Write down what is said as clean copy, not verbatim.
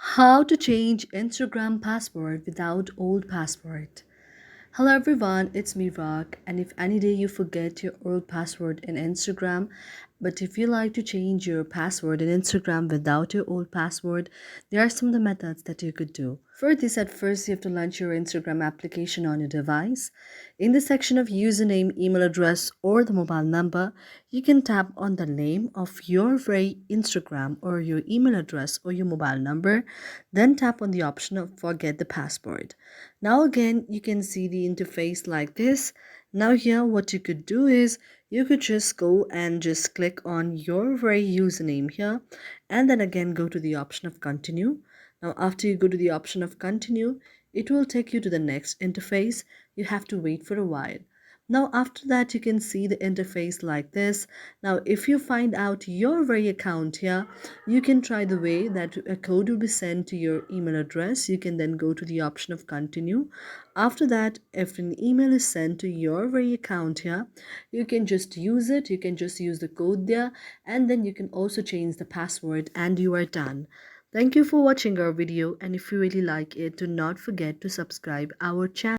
How to change Instagram password without old password. Hello everyone, it's me Rock, and if any day you forget your old password in Instagram, but if you like to change your password in Instagram without your old password, there are some of the methods that you could do. For this, at first you have to launch your Instagram application on your device. In the section of username, email address, or the mobile number, you can tap on the name of your very Instagram or your email address or your mobile number, then tap on the option of forget the password. Now again, you can see the interface like this. Now here what you could do is you could just go and just click on your very username here and then again go to the option of continue. Now after you go to the option of continue, it will take you to the next interface. You have to wait for a while. Now after that you can see the interface like this. Now if you find out your very account here, you can try the way that a code will be sent to your email address. You can then go to the option of continue. After that, if an email is sent to your very account here, you can just use it. You can just use the code there, and then you can also change the password and you are done. Thank you for watching our video, and if you really like it, do not forget to subscribe our channel.